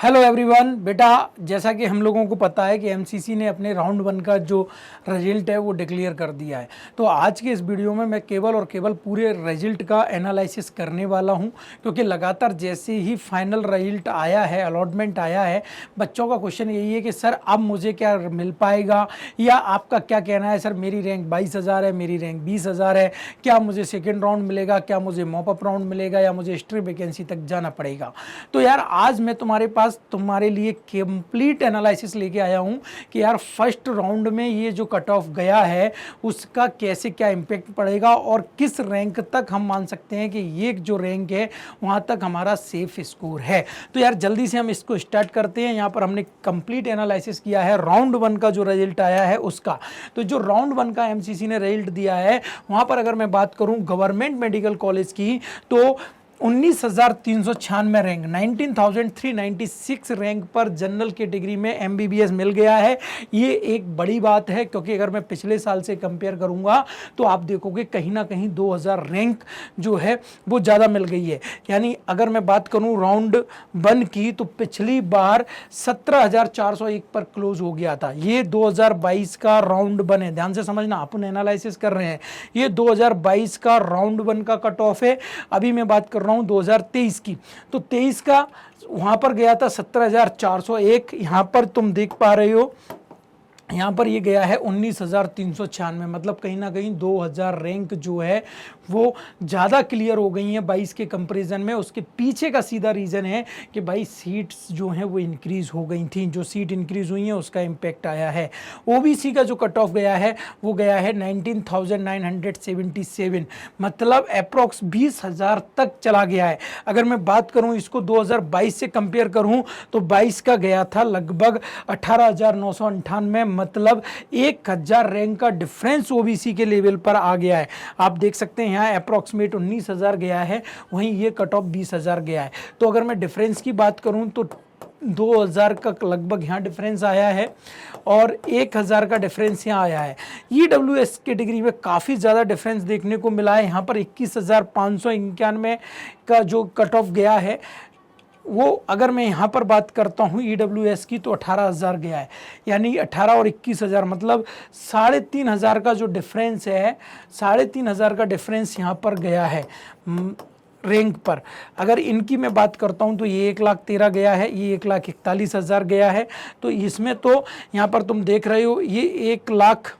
Hello everyone. बेटा, जैसा कि हम लोगों को पता है कि एमसीसी ने अपने राउंड वन का जो रिजल्ट है वो डिक्लेयर कर दिया है। तो आज के इस वीडियो में मैं केवल और केवल पूरे रिजल्ट का एनालिसिस करने वाला हूं, क्योंकि लगातार जैसे ही फाइनल रिजल्ट आया है, अलॉटमेंट आया है, बच्चों का क्वेश्चन यही है कि सर अब मुझे क्या मिल पाएगा, या आपका क्या कहना है सर मेरी रैंक 22,000 है, मेरी रैंक 20,000 है, क्या मुझे सेकेंड राउंड मिलेगा, क्या मुझे मॉपअप राउंड मिलेगा, या मुझे हिस्ट्री वैकेंसी तक जाना पड़ेगा। तो यार आज मैं तुम्हारे लिए कंप्लीट एनालिसिस लेके आया हूं कि यार फर्स्ट राउंड में ये जो कट ऑफ गया है उसका कैसे क्या इम्पैक्ट पड़ेगा और किस रैंक तक हम मान सकते हैं कि ये जो रैंक है वहां तक हमारा सेफ स्कोर है। तो यार जल्दी से हम इसको स्टार्ट करते हैं। यहां पर हमने कंप्लीट एनालिसिस किया है राउंड वन का जो रिजल्ट आया है उसका। तो जो राउंड वन का एमसीसी ने रिजल्ट दिया है वहां पर अगर मैं बात करूं गवर्नमेंट मेडिकल कॉलेज की, तो 19,396 रैंक 19,396 रैंक पर जनरल कैटेगरी में एमबीबीएस मिल गया है। ये एक बड़ी बात है, क्योंकि अगर मैं पिछले साल से कंपेयर करूंगा तो आप देखोगे कहीं ना कहीं 2,000 रैंक जो है वो ज़्यादा मिल गई है। यानी अगर मैं बात करूं राउंड वन की, तो पिछली बार 17,401 पर क्लोज हो गया था। ये 2022 का राउंड वन है, ध्यान से समझना, अपन एनालिसिस कर रहे हैं। ये 2022 का राउंड वन का कट ऑफ है। अभी मैं बात कर रहा हूं 2023 की, तो 23 का वहां पर गया था 17,401। यहां पर तुम देख पा रहे हो, यहाँ पर ये गया है 19,396। मतलब कहीं ना कहीं 2,000 रैंक जो है वो ज़्यादा क्लियर हो गई हैं 22 के कंपैरिजन में। उसके पीछे का सीधा रीज़न है कि भाई सीट्स जो हैं वो इंक्रीज़ हो गई थी। जो सीट इंक्रीज़ हुई हैं उसका इम्पैक्ट आया है। ओबीसी का जो कट ऑफ गया है वो गया है 19,977। मतलब अप्रॉक्स 20,000 तक चला गया है। अगर मैं बात करूँ इसको 2022 से कंपेयर करूँ तो 22 का गया था लगभग 18,998। मतलब 1,000 रैंक का डिफरेंस ओबीसी के लेवल पर आ गया है। आप देख सकते हैं यहाँ अप्रॉक्सीमेट 19,000 गया है, वहीं ये कट ऑफ 20,000 गया है। तो अगर मैं डिफरेंस की बात करूं तो 2,000 का लगभग यहाँ डिफरेंस आया है और 1,000 का डिफरेंस यहाँ आया है। ईडब्ल्यूएस कैटेगरी में काफ़ी ज़्यादा डिफरेंस देखने को मिला है। यहाँ पर 21,591 का जो कट ऑफ गया है वो, अगर मैं यहाँ पर बात करता हूँ ईडब्ल्यूएस की, तो 18,000 गया है। यानी 18 और 21,000 मतलब 3,500 का जो डिफरेंस है, 3,500 का डिफरेंस यहाँ पर गया है रैंक पर। अगर इनकी मैं बात करता हूँ तो ये 1,13,000 गया है, ये 1,41,000 गया है। तो इसमें तो यहाँ पर तुम देख रहे हो ये 1,00,000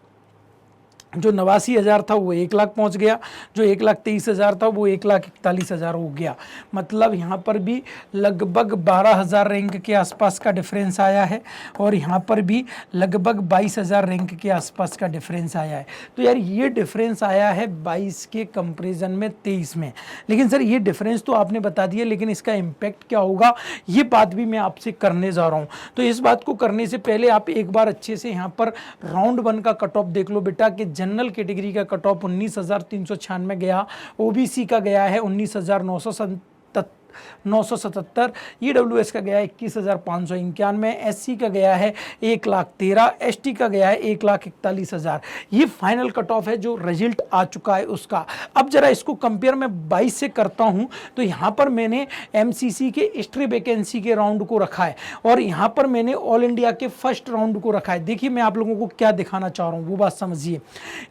जो 89,000 था वो 1,00,000 पहुंच गया, जो 1,23,000 था वो 1,41,000 हो गया। मतलब यहाँ पर भी लगभग 12,000 रैंक के आसपास का डिफरेंस आया है और यहाँ पर भी लगभग 22,000 रैंक के आसपास का डिफरेंस आया है। तो यार ये डिफरेंस आया है 22 के कंपेरिजन में 23 में। लेकिन सर ये डिफरेंस तो आपने बता दिया, लेकिन इसका इम्पैक्ट क्या होगा ये बात भी मैं आपसे करने जा रहा हूँ। तो इस बात को करने से पहले आप एक बार अच्छे से यहाँ पर राउंड वन का कट ऑफ देख लो बेटा, कि जनरल कैटेगरी का कट ऑफ 19,396 गया, ओबीसी का गया है 19,977, ईडब्ल्यूएस का गया है 21,591, एससी का गया है 1,13,000, एसटी का गया है 1,41,000। ये फाइनल कट ऑफ है जो रिजल्ट आ चुका है उसका। अब जरा इसको कंपेयर मैं 22 से करता हूं, तो यहां पर मैंने एमसीसी के हिस्ट्री वैकेंसी के राउंड को रखा है और यहां पर मैंने ऑल इंडिया के फर्स्ट राउंड को रखा है। देखिए मैं आप लोगों को क्या दिखाना चाह रहा हूं वो बात समझिए।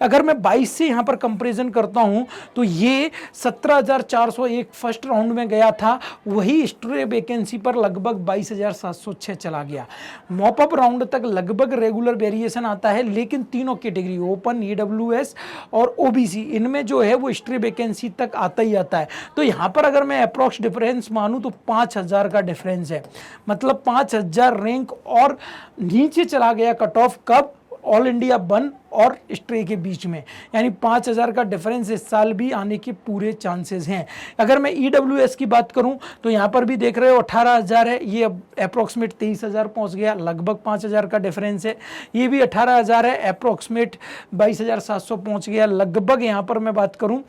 अगर मैं 22 से यहां पर कंपेरिजन करता हूं तो ये 17,401 फर्स्ट राउंड में गया था, वही हिस्ट्री वैकेंसी पर लगभग 22,706 चला गया। मॉपअप राउंड तक लगभग रेगुलर वेरिएशन आता है, लेकिन तीनों कैटेगरी ओपन, ईडब्ल्यूएस और ओबीसी, इनमें जो है वो हिस्ट्री वैकेंसी तक आता ही आता है। तो यहां पर अगर मैं अप्रॉक्स डिफरेंस मानूं तो 5,000 का डिफरेंस है। मतलब 5,000 रैंक और नीचे चला गया कट ऑफ, कब? ऑल इंडिया वन और हिस्ट्री के बीच में। यानी 5,000 का डिफरेंस इस साल भी आने के पूरे चांसेस हैं। अगर मैं ईडब्ल्यूएस की बात करूं तो यहां पर भी देख रहे हो 18,000 है, ये अप्रॉक्सीमेट 23,000 पहुंच गया, लगभग 5,000 का डिफरेंस है। ये भी 18,000 है, अप्रॉक्सीमेट 22,700 पहुंच गया। लगभग यहां पर मैं बात करूं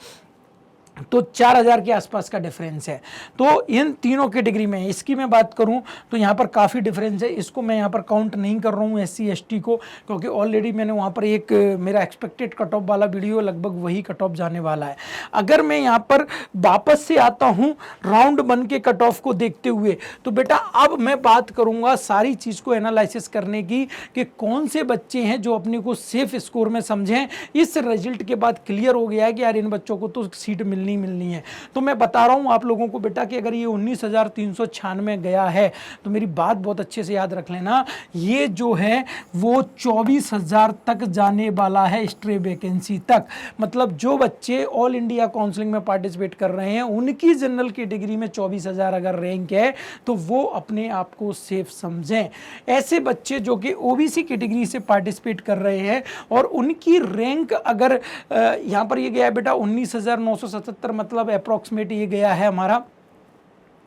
तो 4000 के आसपास का डिफरेंस है। तो इन तीनों कैटेगरी में इसकी मैं बात करूं तो यहाँ पर काफ़ी डिफरेंस है। इसको मैं यहाँ पर काउंट नहीं कर रहा हूँ SC ST को, क्योंकि ऑलरेडी मैंने वहाँ पर एक मेरा एक्सपेक्टेड कट ऑफ वाला वीडियो लगभग वही कट ऑफ जाने वाला है। अगर मैं यहाँ पर वापस से आता हूँ राउंड 1 के कट ऑफ को देखते हुए, तो बेटा अब मैं बात करूँगा सारी चीज़ को एनालिसिस करने की कि कौन से बच्चे हैं जो अपने को सेफ स्कोर में समझें। इस रिजल्ट के बाद क्लियर हो गया है कि यार इन बच्चों को तो सीट मिलनी है। तो मैं बता रहा हूं आप लोगों को बेटा कि अगर ये 19,396 गया है तो मेरी बात बहुत अच्छे से याद रख लेना, ये जो है वो 24,000 तक जाने वाला है स्ट्रे वैकेंसी तक। मतलब जो बच्चे ऑल इंडिया काउंसलिंग में पार्टिसिपेट कर रहे हैं उनकी जनरल कैटेगरी में 24,000 अगर रैंक है तो वो अपने आप को सेफ समझें। ऐसे बच्चे जो कि ओबीसी कैटेगरी से पार्टिसिपेट कर रहे हैं और उनकी रैंक अगर यहां पर ये गया है बेटा 19,977, मतलब अप्रॉक्सीमेट ये गया है हमारा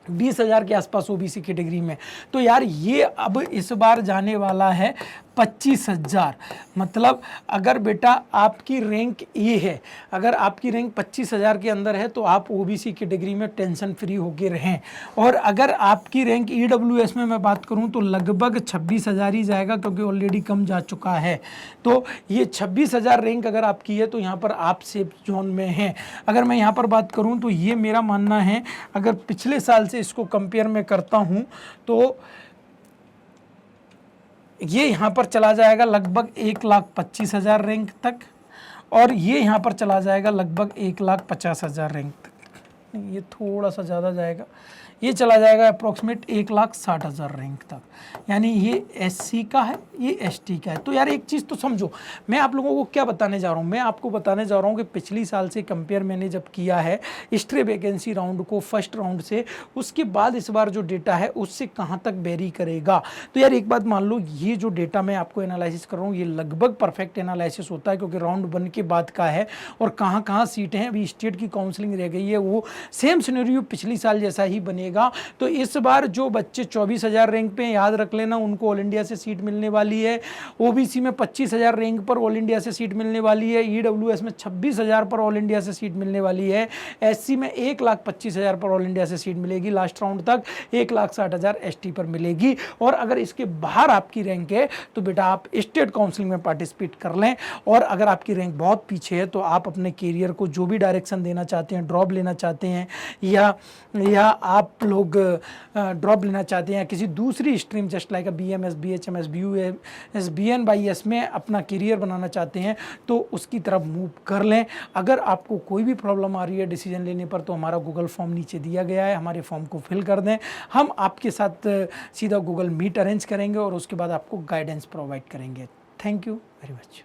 20,000 के आसपास ओबीसी कैटेगरी में। तो यार ये अब इस बार जाने वाला है 25,000। मतलब अगर बेटा आपकी रैंक ए है, अगर आपकी रैंक 25,000 के अंदर है तो आप ओबीसी कैटेगरी में टेंशन फ्री होके रहें। और अगर आपकी रैंक ईडब्ल्यूएस में मैं बात करूं तो लगभग 26,000 ही जाएगा, क्योंकि ऑलरेडी कम जा चुका है। तो ये 26,000 रैंक अगर आपकी है तो यहाँ पर आप सेफ जोन में हैं। अगर मैं यहाँ पर बात करूँ तो ये मेरा मानना है, अगर पिछले साल से इसको कंपेयर में करता हूँ तो ये यहाँ पर चला जाएगा लगभग 1,25,000 रैंक तक, और ये यहाँ पर चला जाएगा लगभग 1,50,000 रैंक तक। ये थोड़ा सा ज़्यादा जाएगा, ये चला जाएगा अप्रॉक्सीमेट 1,60,000 रैंक तक। यानी ये SC का है, ये ST का है। तो यार एक चीज़ तो समझो, मैं आप लोगों को क्या बताने जा रहा हूँ, मैं आपको बताने जा रहा हूँ कि पिछली साल से कंपेयर मैंने जब किया है स्ट्रे वैकेंसी राउंड को फर्स्ट राउंड से, उसके बाद इस बार जो डेटा है उससे कहाँ तक वेरी करेगा। तो यार एक बात मान लो, ये जो डेटा मैं आपको एनालिसिस कर रहा हूँ ये लगभग परफेक्ट एनालिसिस होता है, क्योंकि राउंड 1 के बाद का है और कहाँ कहाँ सीटें हैं। अभी स्टेट की काउंसलिंग रह गई है, वो सेम सिनेरियो पिछली साल जैसा ही बनेगा। तो इस बार जो बच्चे 24,000 रैंक पे, याद रख लेना उनको ऑल इंडिया से सीट मिलने वाली है। ओबीसी में 25,000 रैंक पर ऑल इंडिया से सीट मिलने वाली है। ईडब्ल्यूएस में 26,000 पर ऑल इंडिया से सीट मिलने वाली है। SC में 1,25,000 पर ऑल इंडिया से सीट मिलेगी लास्ट राउंड तक, 1,60,000 ST पर मिलेगी। और अगर इसके बाहर आपकी रैंक है तो बेटा आप स्टेट काउंसलिंग में पार्टिसिपेट कर लें। और अगर आपकी रैंक बहुत पीछे है तो आप अपने कैरियर को जो भी डायरेक्शन देना चाहते हैं, ड्रॉप लेना चाहते हैं, या आप लोग ड्रॉप लेना चाहते हैं, किसी दूसरी stream just like BMS BHMS BUS BNYS में अपना करियर बनाना चाहते हैं तो उसकी तरफ मूव कर लें। अगर आपको कोई भी प्रॉब्लम आ रही है डिसीजन लेने पर तो हमारा गूगल फॉर्म नीचे दिया गया है, हमारे फॉर्म को फिल कर दें। हम आपके साथ सीधा गूगल मीट अरेंज करेंगे और उसके बाद आपको गाइडेंस प्रोवाइड करेंगे। Thank you very much.